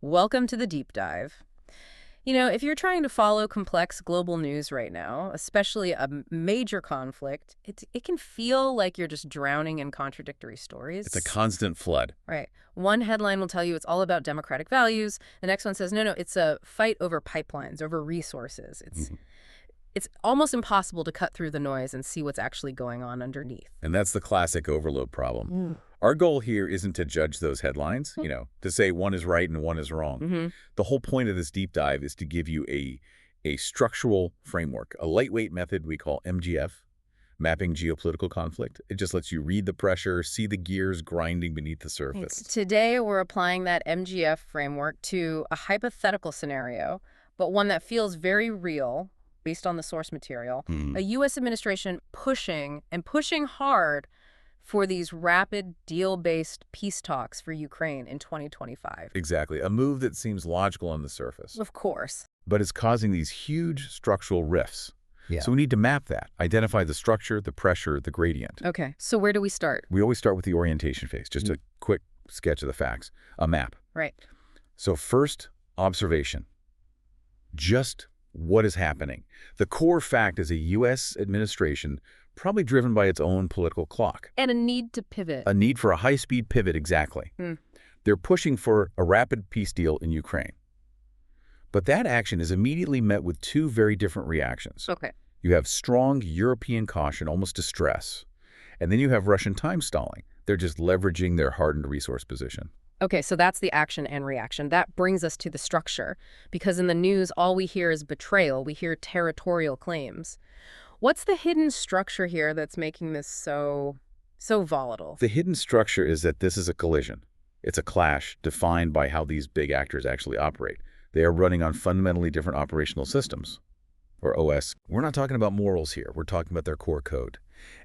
Welcome to the deep dive. If you're trying to follow complex global news right now, especially a major conflict, it can feel like you're just drowning in contradictory stories. It's a constant flood. Right. One headline will tell you it's all about democratic values. The next one says, no, it's a fight over pipelines, over resources. It's almost impossible to cut through the noise and see what's actually going on underneath. And that's the classic overload problem. Our goal here isn't to judge those headlines, to say one is right and one is wrong. The whole point of this deep dive is to give you a structural framework, a lightweight method we call MGF, mapping geopolitical conflict. It just lets you read the pressure, see the gears grinding beneath the surface. Today, we're applying that MGF framework to a hypothetical scenario, but one that feels very real based on the source material. A U.S. administration pushing hard for these rapid deal-based peace talks for Ukraine in 2025. Exactly. A move that seems logical on the surface. Of course. But it's causing these huge structural rifts. Yeah. So we need to map that, identify the structure, the pressure, the gradient. Okay, so where do we start? We always start with the orientation phase, just a quick sketch of the facts, a map. Right. So first, observation. Just what is happening. The core fact is a U.S. administration probably driven by its own political clock. And a need to pivot. A need for a high-speed pivot, exactly. They're pushing for a rapid peace deal in Ukraine. But that action is immediately met with two very different reactions. Okay. You have strong European caution, almost distress. And then you have Russian time stalling. They're just leveraging their hardened resource position. Okay, so that's the action and reaction. That brings us to the structure, because in the news, all we hear is betrayal. We hear territorial claims. What's the hidden structure here that's making this so volatile? The hidden structure is that this is a collision. It's a clash defined by how these big actors actually operate. They are running on fundamentally different operational systems, or OS. We're not talking about morals here. We're talking about their core code.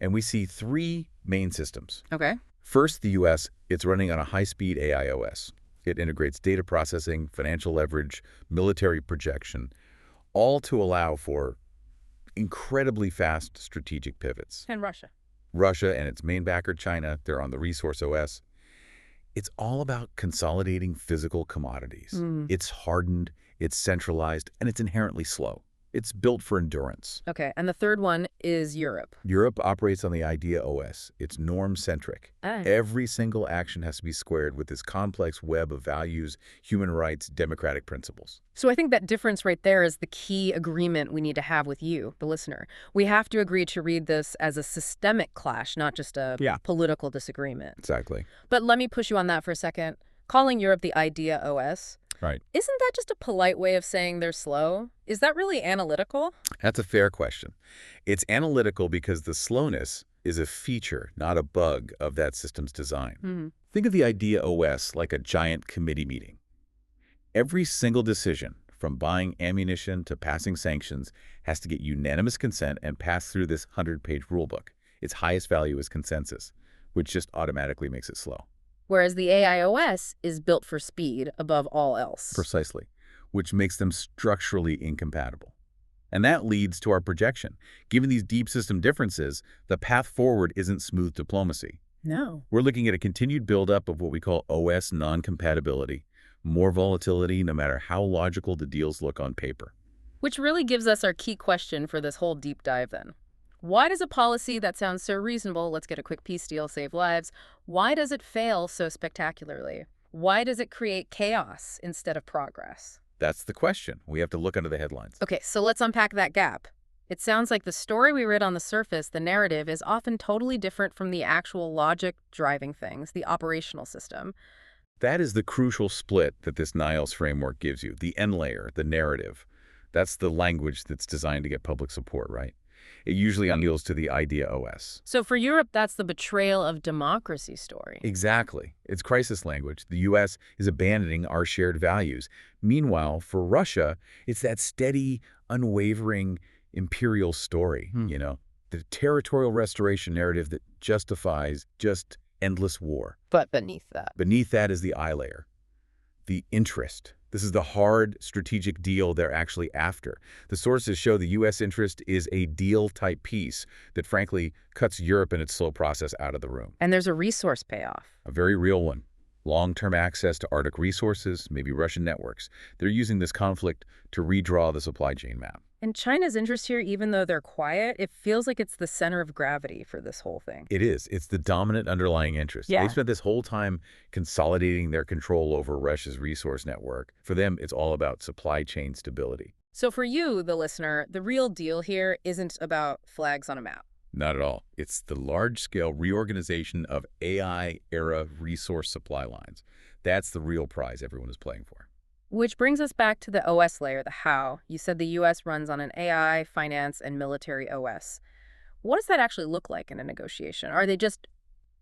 And we see three main systems. Okay. First, the U.S., it's running on a high-speed AI OS. It integrates data processing, financial leverage, military projection, all to allow for incredibly fast strategic pivots. And Russia. Russia and its main backer, China, they're on the resource OS. It's all about consolidating physical commodities. It's hardened, it's centralized, and it's inherently slow. It's built for endurance. Okay, and the third one is Europe. Europe operates on the idea OS. It's norm-centric. Every single action has to be squared with this complex web of values, human rights, democratic principles. So I think that difference right there is the key agreement we need to have with you, the listener. We have to agree to read this as a systemic clash, not just a political disagreement. Exactly. But let me push you on that for a second. Calling Europe the idea OS, Right. isn't that just a polite way of saying they're slow? Is that really analytical? That's a fair question. It's analytical because the slowness is a feature, not a bug, of that system's design. Think of the idea OS like a giant committee meeting. Every single decision, from buying ammunition to passing sanctions, has to get unanimous consent and pass through this 100-page rulebook. Its highest value is consensus, which just automatically makes it slow. Whereas the AIOS is built for speed above all else. Precisely, which makes them structurally incompatible. And that leads to our projection. Given these deep system differences, the path forward isn't smooth diplomacy. No. We're looking at a continued buildup of what we call OS non-compatibility, more volatility no matter how logical the deals look on paper. Which really gives us our key question for this whole deep dive then. Why does a policy that sounds so reasonable, let's get a quick peace deal, save lives, why does it fail so spectacularly? Why does it create chaos instead of progress? That's the question. We have to look under the headlines. Okay, so let's unpack that gap. It sounds like the story we read on the surface, the narrative, is often totally different from the actual logic driving things, the operational system. That is the crucial split that this Niles framework gives you, the N layer, the narrative. That's the language that's designed to get public support, right? It usually appeals to the idea OS. So for Europe, that's the betrayal of democracy story. Exactly. It's crisis language. The U.S. is abandoning our shared values. Meanwhile, for Russia, it's that steady, unwavering imperial story, the territorial restoration narrative that justifies just endless war. But beneath that. Beneath that is the I layer, the interest. This is the hard strategic deal they're actually after. The sources show the U.S. interest is a deal-type peace that, frankly, cuts Europe in its slow process out of the room. And there's a resource payoff. A very real one. long-term access to Arctic resources, maybe Russian networks. They're using this conflict to redraw the supply chain map. And China's interest here, even though they're quiet, it feels like it's the center of gravity for this whole thing. It is. It's the dominant underlying interest. They've Yeah. spent this whole time consolidating their control over Russia's resource network. For them, it's all about supply chain stability. So for you, the listener, the real deal here isn't about flags on a map. Not at all. It's the large-scale reorganization of AI-era resource supply lines. That's the real prize everyone is playing for. Which brings us back to the OS layer, the how. You said the U.S. runs on an AI, finance, and military OS. What does that actually look like in a negotiation? Are they just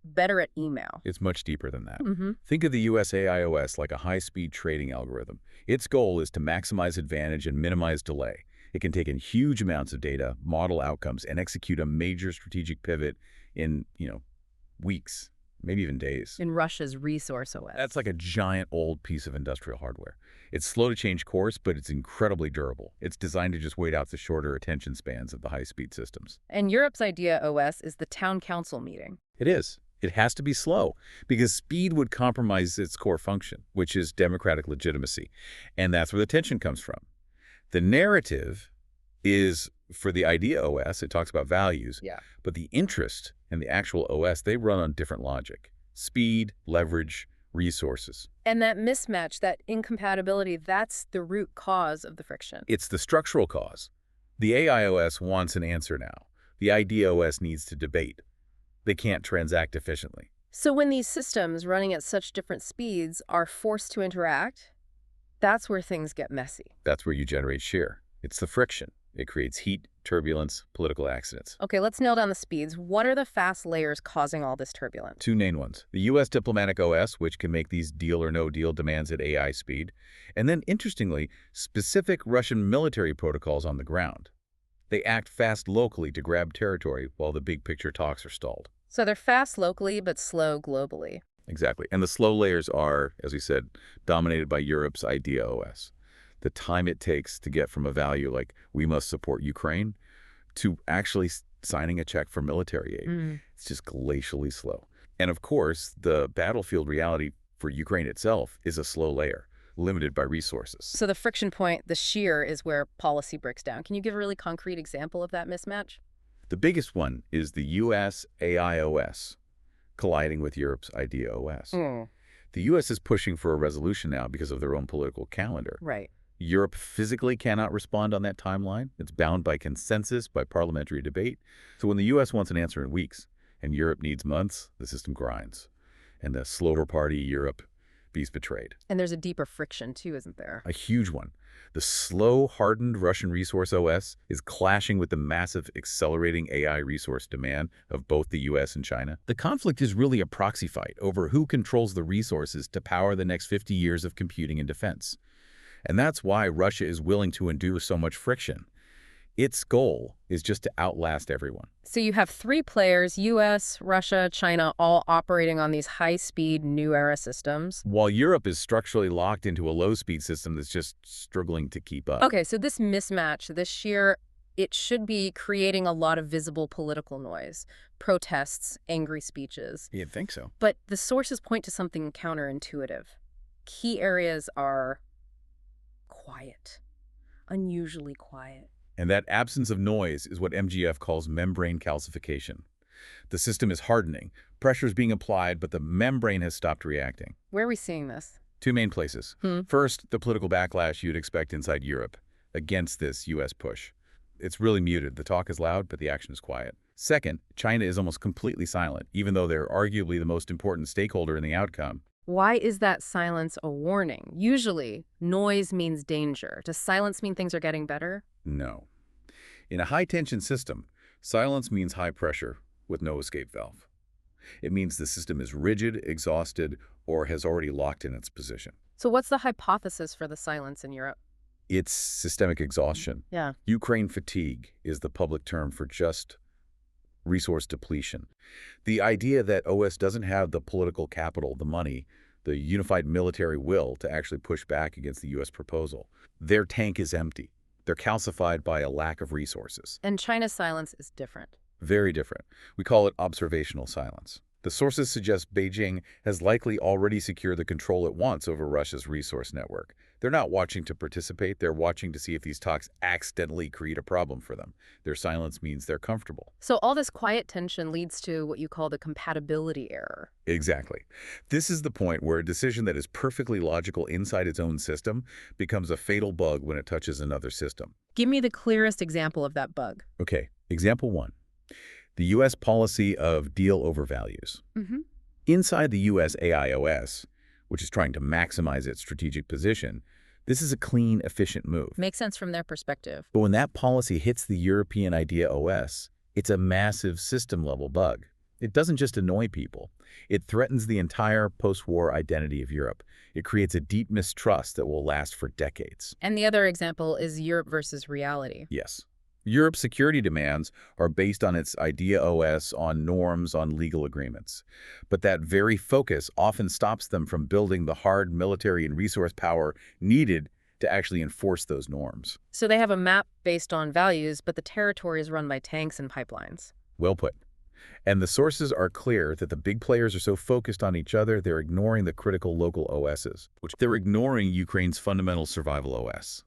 better at email? It's much deeper than that. Mm-hmm. Think of the US AIOS like a high-speed trading algorithm. Its goal is to maximize advantage and minimize delay. It can take in huge amounts of data, model outcomes, and execute a major strategic pivot in, weeks, maybe even days. In Russia's resource OS. That's like a giant old piece of industrial hardware. It's slow to change course, but it's incredibly durable. It's designed to just wait out the shorter attention spans of the high-speed systems. And Europe's idea OS is the town council meeting. It is. It has to be slow because speed would compromise its core function, which is democratic legitimacy. And that's where the tension comes from. The narrative is for the idea OS, it talks about values, Yeah. but the interest and the actual OS, they run on different logic. Speed, leverage, resources. And that mismatch, that incompatibility, that's the root cause of the friction. It's the structural cause. The AIOS wants an answer now. The idea OS needs to debate. They can't transact efficiently. So when these systems running at such different speeds are forced to interact, that's where things get messy. That's where you generate shear. It's the friction. It creates heat, turbulence, political accidents. Okay, let's nail down the speeds. What are the fast layers causing all this turbulence? Two main ones. The U.S. diplomatic OS, which can make these deal or no deal demands at AI speed. And then, interestingly, specific Russian military protocols on the ground. They act fast locally to grab territory while the big picture talks are stalled. So they're fast locally, but slow globally. Exactly. And the slow layers are, as we said, dominated by Europe's idea OS. The time it takes to get from a value like we must support Ukraine to actually signing a check for military aid. It's just glacially slow. And of course, the battlefield reality for Ukraine itself is a slow layer, limited by resources. So the friction point, the shear, is where policy breaks down. Can you give a really concrete example of that mismatch? The biggest one is the US AIOS colliding with Europe's idea OS. The US is pushing for a resolution now because of their own political calendar. Right. Europe physically cannot respond on that timeline. It's bound by consensus, by parliamentary debate. So when the U.S. wants an answer in weeks and Europe needs months, the system grinds. And the slower party, Europe, is betrayed. And there's a deeper friction, too, isn't there? A huge one. The slow, hardened Russian resource OS is clashing with the massive, accelerating AI resource demand of both the U.S. and China. The conflict is really a proxy fight over who controls the resources to power the next 50 years of computing and defense. And that's why Russia is willing to endure so much friction. Its goal is just to outlast everyone. So you have three players, U.S., Russia, China, all operating on these high-speed, new-era systems. While Europe is structurally locked into a low-speed system that's just struggling to keep up. Okay, so this mismatch, this shear, it should be creating a lot of visible political noise, protests, angry speeches. You'd think so. But the sources point to something counterintuitive. Key areas are quiet, unusually quiet. And that absence of noise is what MGF calls membrane calcification. The system is hardening, pressure is being applied, but the membrane has stopped reacting. Where are we seeing this? Two main places. First, the political backlash you'd expect inside Europe against this U.S. push. It's really muted. The talk is loud, but the action is quiet. Second, China is almost completely silent, even though they're arguably the most important stakeholder in the outcome. Why is that silence a warning? Usually, noise means danger. Does silence mean things are getting better? No. In a high-tension system, silence means high pressure with no escape valve. It means the system is rigid, exhausted, or has already locked in its position. So what's the hypothesis for the silence in Europe? It's systemic exhaustion. Yeah. Ukraine fatigue is the public term for just resource depletion. The idea that OS doesn't have the political capital, the money, the unified military will to actually push back against the U.S. proposal. Their tank is empty. They're calcified by a lack of resources. And China's silence is different. Very different. We call it observational silence. The sources suggest Beijing has likely already secured the control it wants over Russia's resource network. They're not watching to participate, they're watching to see if these talks accidentally create a problem for them. Their silence means they're comfortable. So all this quiet tension leads to what you call the compatibility error. Exactly. This is the point where a decision that is perfectly logical inside its own system becomes a fatal bug when it touches another system. Give me the clearest example of that bug. Okay, example one. The U.S. policy of deal over values. Mm-hmm. Inside the U.S. AIOS, which is trying to maximize its strategic position, this is a clean, efficient move. Makes sense from their perspective. But when that policy hits the European idea OS, it's a massive system-level bug. It doesn't just annoy people. It threatens the entire post-war identity of Europe. It creates a deep mistrust that will last for decades. And the other example is Europe versus reality. Yes. Europe's security demands are based on its idea OS, on norms, on legal agreements. But that very focus often stops them from building the hard military and resource power needed to actually enforce those norms. So they have a map based on values, but the territory is run by tanks and pipelines. Well put. And the sources are clear that the big players are so focused on each other, they're ignoring the critical local OSs. They're ignoring Ukraine's fundamental survival OS.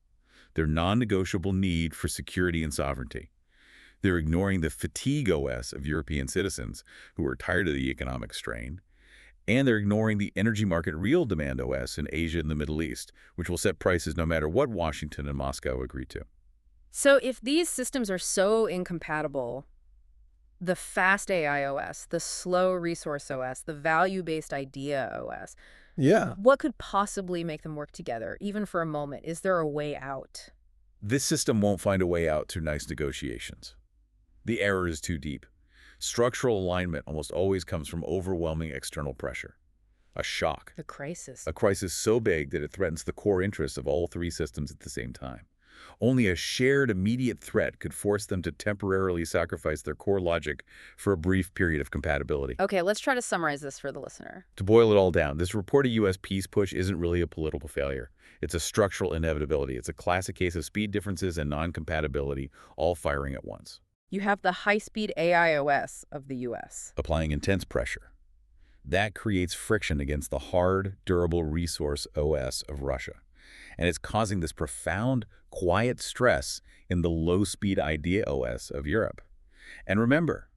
Their non-negotiable need for security and sovereignty. They're ignoring the fatigue OS of European citizens who are tired of the economic strain. And they're ignoring the energy market real demand OS in Asia and the Middle East, which will set prices no matter what Washington and Moscow agree to. So if these systems are so incompatible, the fast AI OS, the slow resource OS, the value-based idea OS, Yeah. what could possibly make them work together, even for a moment? Is there a way out? This system won't find a way out through nice negotiations. The error is too deep. Structural alignment almost always comes from overwhelming external pressure. A shock. The crisis. A crisis so big that it threatens the core interests of all three systems at the same time. Only a shared immediate threat could force them to temporarily sacrifice their core logic for a brief period of compatibility. Okay, let's try to summarize this for the listener. To boil it all down, this reported U.S. peace push isn't really a political failure. It's a structural inevitability. It's a classic case of speed differences and non-compatibility all firing at once. You have the high-speed AI OS of the U.S. Applying intense pressure. That creates friction against the hard, durable resource OS of Russia. And it's causing this profound, quiet stress in the low-speed idea OS of Europe. And remember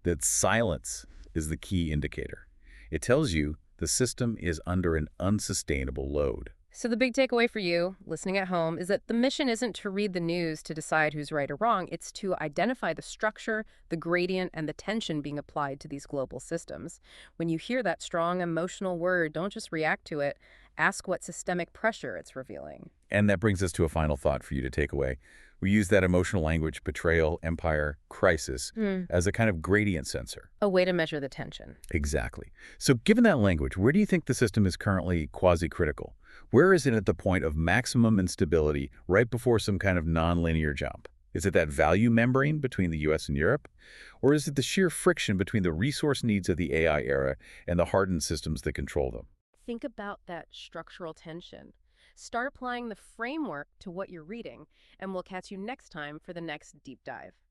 that silence is the key indicator. It tells you the system is under an unsustainable load. So the big takeaway for you, listening at home, is that the mission isn't to read the news to decide who's right or wrong. It's to identify the structure, the gradient, and the tension being applied to these global systems. When you hear that strong emotional word, don't just react to it. Ask what systemic pressure it's revealing. And that brings us to a final thought for you to take away. We use that emotional language, betrayal, empire, crisis, as a kind of gradient sensor. A way to measure the tension. Exactly. So given that language, where do you think the system is currently quasi-critical? Where is it at the point of maximum instability right before some kind of non-linear jump? Is it that value membrane between the US and Europe? Or is it the sheer friction between the resource needs of the AI era and the hardened systems that control them? Think about that structural tension. Start applying the framework to what you're reading, and we'll catch you next time for the next deep dive.